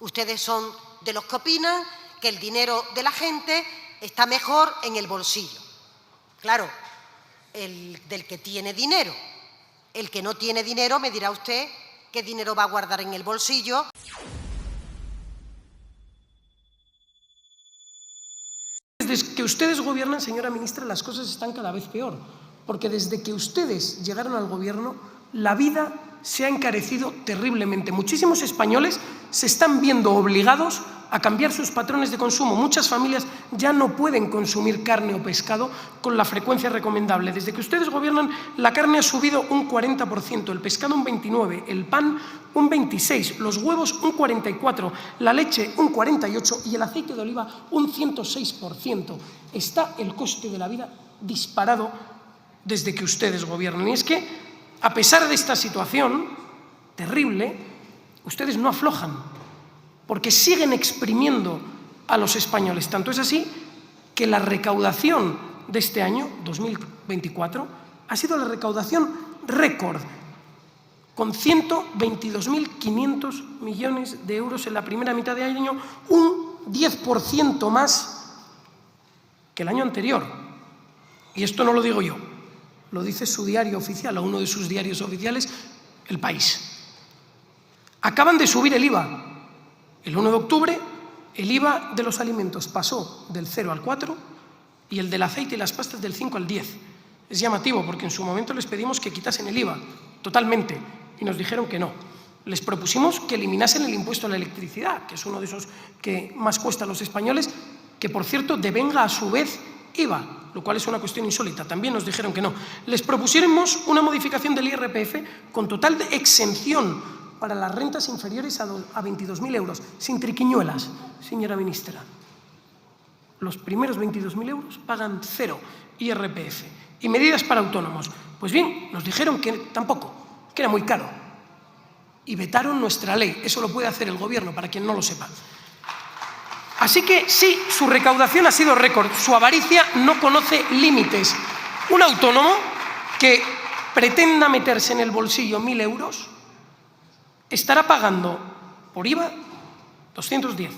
Ustedes son de los que opinan que el dinero de la gente está mejor en el bolsillo. Claro, el del que tiene dinero. El que no tiene dinero, me dirá usted qué dinero va a guardar en el bolsillo. Desde que ustedes gobiernan, señora ministra, las cosas están cada vez peor, porque desde que ustedes llegaron al gobierno, la vida se ha encarecido terriblemente. Muchísimos españoles se están viendo obligados a cambiar sus patrones de consumo. Muchas familias ya no pueden consumir carne o pescado con la frecuencia recomendable. Desde que ustedes gobiernan, la carne ha subido un 40%, el pescado un 29%, el pan un 26%, los huevos un 44%, la leche un 48% y el aceite de oliva un 106%. Está el coste de la vida disparado desde que ustedes gobiernan. Y es que, a pesar de esta situación terrible, ustedes no aflojan, porque siguen exprimiendo a los españoles. Tanto es así que la recaudación de este año, 2024, ha sido la recaudación récord, con 122.500 millones de euros en la primera mitad de año, un 10% más que el año anterior. Y esto no lo digo yo, lo dice su diario oficial, o uno de sus diarios oficiales, El País. Acaban de subir el IVA. El 1 de octubre el IVA de los alimentos pasó del 0 al 4 y el del aceite y las pastas del 5 al 10. Es llamativo porque en su momento les pedimos que quitasen el IVA totalmente y nos dijeron que no. Les propusimos que eliminasen el impuesto a la electricidad, que es uno de esos que más cuesta a los españoles, que por cierto devenga a su vez IVA, lo cual es una cuestión insólita. También nos dijeron que no. Les propusimos una modificación del IRPF con total de exención para las rentas inferiores a 22.000 euros, sin triquiñuelas, señora ministra. Los primeros 22.000 euros pagan 0 IRPF. Y medidas para autónomos. Pues bien, nos dijeron que tampoco, que era muy caro. Y vetaron nuestra ley. Eso lo puede hacer el Gobierno, para quien no lo sepa. Así que sí, su recaudación ha sido récord. Su avaricia no conoce límites. Un autónomo que pretenda meterse en el bolsillo 1.000 euros estará pagando por IVA 210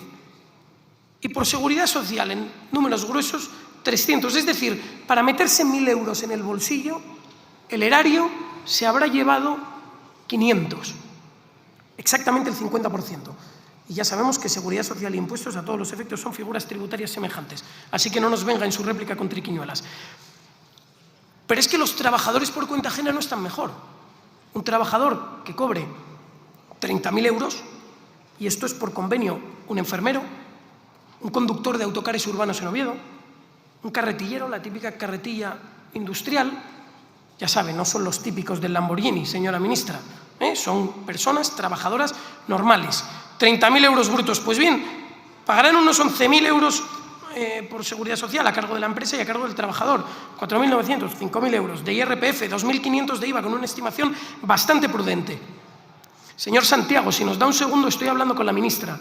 y por seguridad social, en números gruesos, 300. Es decir, para meterse 1.000 euros en el bolsillo, el erario se habrá llevado 500, exactamente el 50%. Y ya sabemos que seguridad social e impuestos a todos los efectos son figuras tributarias semejantes. Así que no nos venga en su réplica con triquiñuelas. Pero es que los trabajadores por cuenta ajena no están mejor. Un trabajador que cobre 30.000 euros, y esto es por convenio, un enfermero, un conductor de autocares urbanos en Oviedo, un carretillero, la típica carretilla industrial, ya saben, no son los típicos del Lamborghini, señora ministra, son personas trabajadoras normales. 30.000 euros brutos, pues bien, pagarán unos 11.000 euros por seguridad social a cargo de la empresa y a cargo del trabajador, 4.900, 5.000 euros de IRPF, 2.500 de IVA, con una estimación bastante prudente. Señor Santiago, si nos da un segundo, estoy hablando con la ministra.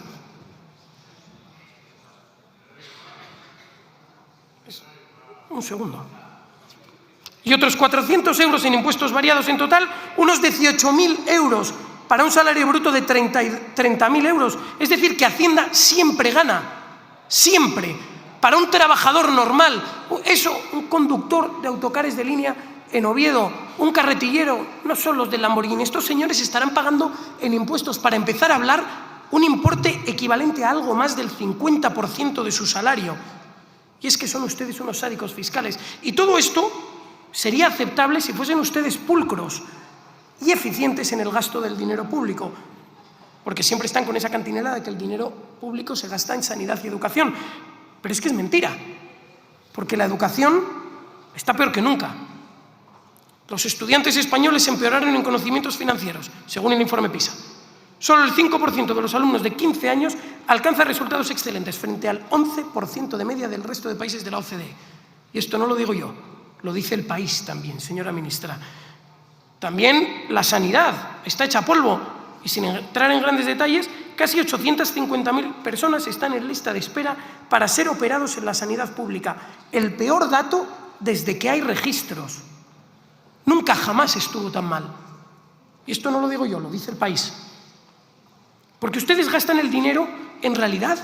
Un segundo. Y otros 400 euros en impuestos variados, en total unos 18.000 euros para un salario bruto de 30.000 euros. Es decir, que Hacienda siempre gana, siempre. Para un trabajador normal, eso, un conductor de autocares de línea en Oviedo, un carretillero, no son los del Lamborghini. Estos señores estarán pagando en impuestos, para empezar a hablar, un importe equivalente a algo más del 50% de su salario. Y es que son ustedes unos sádicos fiscales. Y todo esto sería aceptable si fuesen ustedes pulcros y eficientes en el gasto del dinero público, porque siempre están con esa cantinela de que el dinero público se gasta en sanidad y educación. Pero es que es mentira, porque la educación está peor que nunca. Los estudiantes españoles empeoraron en conocimientos financieros, según el informe PISA. Solo el 5% de los alumnos de 15 años alcanza resultados excelentes, frente al 11% de media del resto de países de la OCDE. Y esto no lo digo yo, lo dice El País también, señora ministra. También la sanidad está hecha polvo, y sin entrar en grandes detalles, casi 850.000 personas están en lista de espera para ser operados en la sanidad pública. El peor dato desde que hay registros. Nunca jamás estuvo tan mal. Y esto no lo digo yo, lo dice El País. Porque ustedes gastan el dinero, en realidad,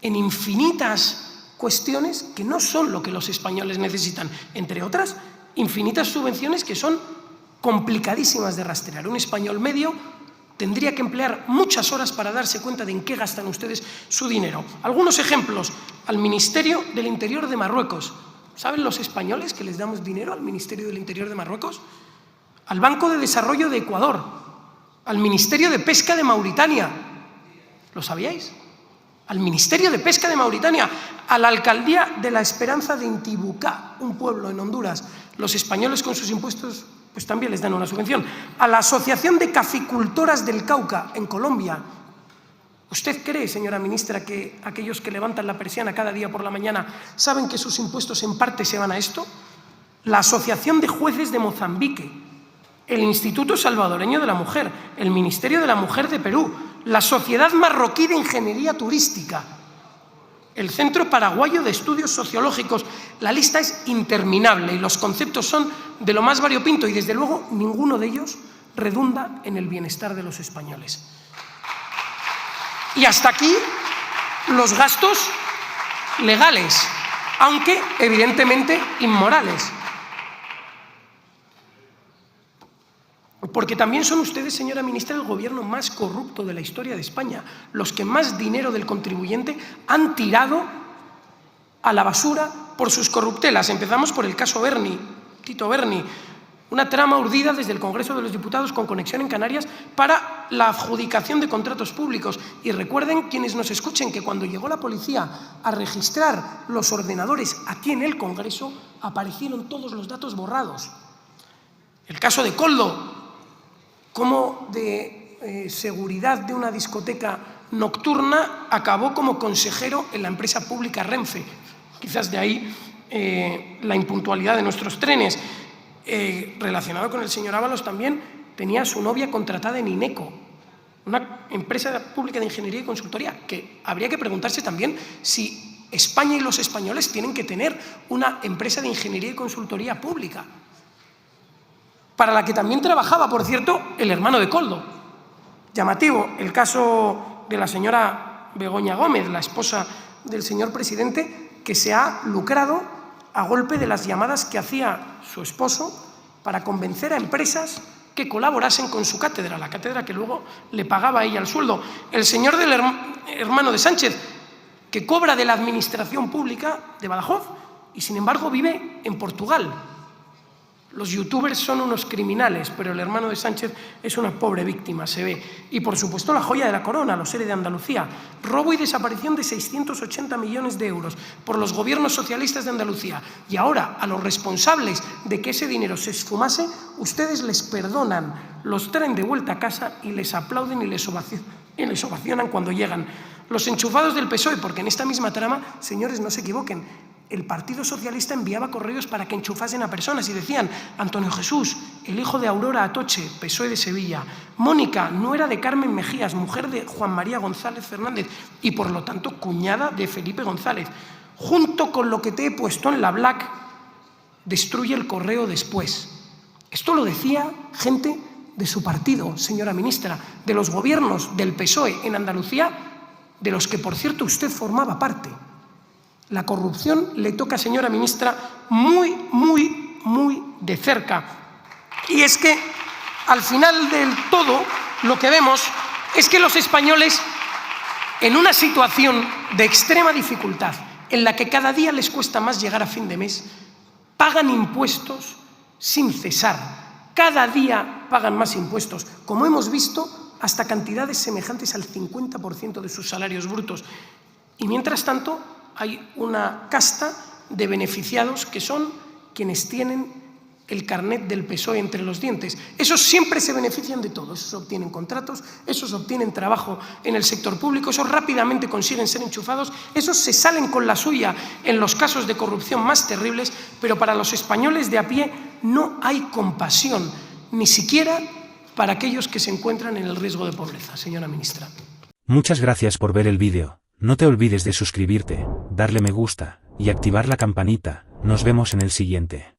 en infinitas cuestiones que no son lo que los españoles necesitan. Entre otras, infinitas subvenciones que son complicadísimas de rastrear. Un español medio tendría que emplear muchas horas para darse cuenta de en qué gastan ustedes su dinero. Algunos ejemplos. Al Ministerio del Interior de Marruecos. ¿Saben los españoles que les damos dinero al Ministerio del Interior de Marruecos? Al Banco de Desarrollo de Ecuador. Al Ministerio de Pesca de Mauritania. ¿Lo sabíais? Al Ministerio de Pesca de Mauritania. A la Alcaldía de la Esperanza de Intibucá, un pueblo en Honduras. Los españoles con sus impuestos pues también les dan una subvención. A la Asociación de Caficultoras del Cauca, en Colombia. ¿Usted cree, señora ministra, que aquellos que levantan la persiana cada día por la mañana saben que sus impuestos en parte se van a esto? La Asociación de Jueces de Mozambique, el Instituto Salvadoreño de la Mujer, el Ministerio de la Mujer de Perú, la Sociedad Marroquí de Ingeniería Turística, el Centro Paraguayo de Estudios Sociológicos. La lista es interminable y los conceptos son de lo más variopinto y, desde luego, ninguno de ellos redunda en el bienestar de los españoles. Y hasta aquí los gastos legales, aunque evidentemente inmorales. Porque también son ustedes, señora ministra, el gobierno más corrupto de la historia de España, los que más dinero del contribuyente han tirado a la basura por sus corruptelas. Empezamos por el caso Berni, Tito Berni, una trama urdida desde el Congreso de los Diputados con conexión en Canarias para la adjudicación de contratos públicos. Y recuerden, quienes nos escuchen, que cuando llegó la policía a registrar los ordenadores aquí en el Congreso, aparecieron todos los datos borrados. El caso de Koldo, como de seguridad de una discoteca nocturna acabó como consejero en la empresa pública Renfe. Quizás de ahí la impuntualidad de nuestros trenes. Relacionado con el señor Ábalos también, tenía a su novia contratada en INECO, una empresa pública de ingeniería y consultoría, que habría que preguntarse también si España y los españoles tienen que tener una empresa de ingeniería y consultoría pública, para la que también trabajaba, por cierto, el hermano de Koldo. Llamativo el caso de la señora Begoña Gómez, la esposa del señor presidente, que se ha lucrado a golpe de las llamadas que hacía su esposo para convencer a empresas que colaborasen con su cátedra, la cátedra que luego le pagaba a ella el sueldo. El señor del hermano de Sánchez, que cobra de la administración pública de Badajoz y, sin embargo, vive en Portugal. Los youtubers son unos criminales, pero el hermano de Sánchez es una pobre víctima, se ve. Y, por supuesto, la joya de la corona, los ERE de Andalucía. Robo y desaparición de 680 millones de euros por los gobiernos socialistas de Andalucía. Y ahora, a los responsables de que ese dinero se esfumase, ustedes les perdonan, los traen de vuelta a casa y les aplauden y les ovacionan cuando llegan. Los enchufados del PSOE, porque en esta misma trama, señores, no se equivoquen, el Partido Socialista enviaba correos para que enchufasen a personas y decían: Antonio Jesús, el hijo de Aurora Atoche, PSOE de Sevilla; Mónica, nuera de Carmen Mejías, mujer de Juan María González Fernández y, por lo tanto, cuñada de Felipe González. Junto con lo que te he puesto en la Black, destruye el correo después. Esto lo decía gente de su partido, señora ministra, de los gobiernos del PSOE en Andalucía, de los que, por cierto, usted formaba parte. La corrupción le toca, señora ministra, muy, muy, muy de cerca. Y es que, al final del todo, lo que vemos es que los españoles, en una situación de extrema dificultad, en la que cada día les cuesta más llegar a fin de mes, pagan impuestos sin cesar. Cada día pagan más impuestos, como hemos visto, hasta cantidades semejantes al 50% de sus salarios brutos. Y, mientras tanto, hay una casta de beneficiados que son quienes tienen el carnet del PSOE entre los dientes. Esos siempre se benefician de todo. Esos obtienen contratos, esos obtienen trabajo en el sector público, esos rápidamente consiguen ser enchufados, esos se salen con la suya en los casos de corrupción más terribles, pero para los españoles de a pie no hay compasión, ni siquiera para aquellos que se encuentran en el riesgo de pobreza, señora ministra. Muchas gracias por ver el vídeo. No te olvides de suscribirte, darle me gusta y activar la campanita. Nos vemos en el siguiente.